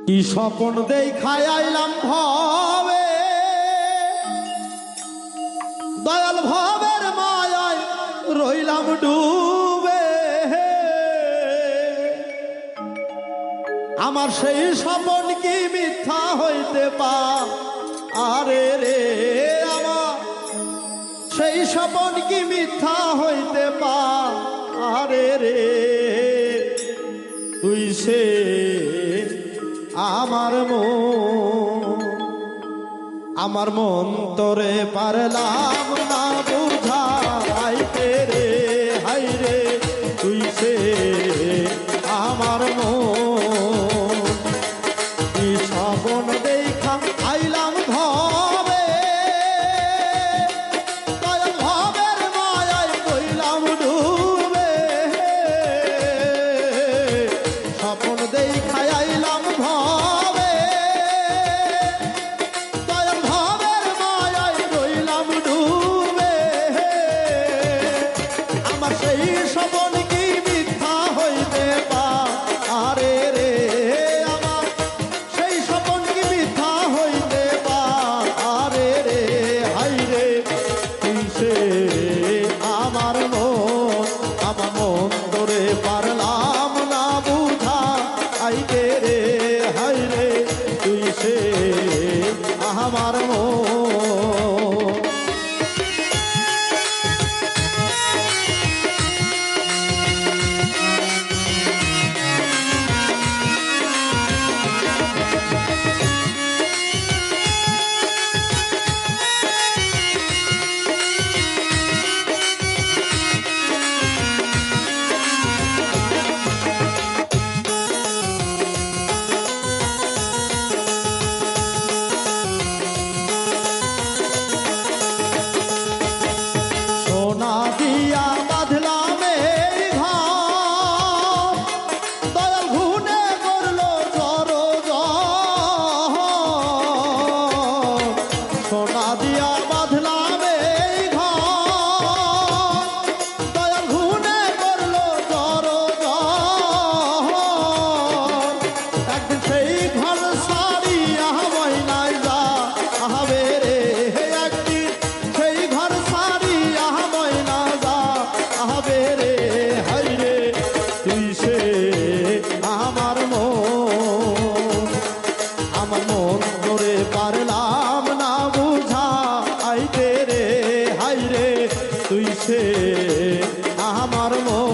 কি স্বপন দেখায় আইলাম ভবে, দয়াল ভবের মায়ায় রইলাম ডুবে। আমার সেই স্বপন কি মিথ্যা হইতে পারে রে, আমার সেই স্বপন কি মিথ্যা হইতে পারে রে। তুই সে আমার মন তোরে পারলাম না বুঝাইতে রে, হাই রে তুই সে আমার মন। কি স্বপন দেখা আইলাম ভবে, দয়াল ভবের মায়ায় রইলাম ডুবে। স্বপন দেখা আইলাম ভবে, দয়াল ভবের মায়ায় রইলাম ডুবে। আমার সেই স্বপন কি মিথ্যা হইতে পারে রে, আমার সেই স্বপন কি মিথ্যা হইতে পারে রে। হাই রে তুই সে আমার মন ধরে পারলাম না বুঝা আইতে রে। হাই রে তুই সে আমার মন। সোনা দিয়া বাঁধলাম এই ঘর, দয়াল ঘুনে করলো জড়ো জল। সোনা দিয়া বাঁধলাম এই ঘর, দয়াল ঘুনে করলো জড়ো জল। একদিন সেই ঘর সারিয়া ময়নায় যা আহবে রে, একদিন সেই ঘর সারিয়া ময়না যা আহবে রে। হাই রে তুই সে আমার মন ধরে পারলাম না বুঝা আইতে রে। হাই রে তুই সে আমার মন।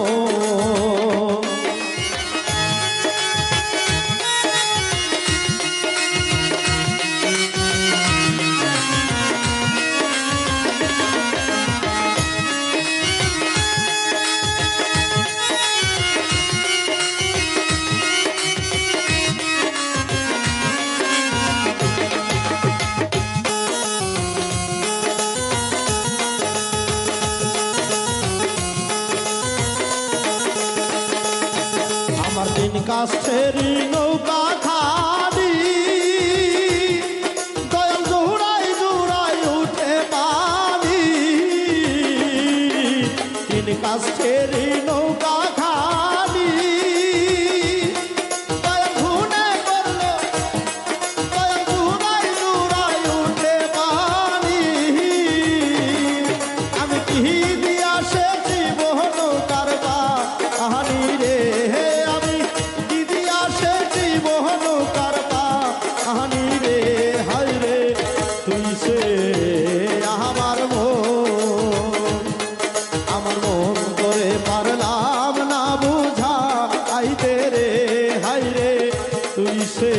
আমার দিন কাছের নৌকা খালি, দয়াল জোড়াই জোড়াই উঠে পানি। দিন কাছের নৌকা খালি, দয়াল ঘুনে করলো, দয়াল জোড়াই জোড়াই উঠে পানি। আমি কি দিয়া সে জীবন কারবা আহানি রে, আমি কি দিয়া সে জীবন কারবা আহানি রে। হাই রে তুই সে আমার মন করে পারলাম না বুঝা আইতে রে। হাই রে তুই সে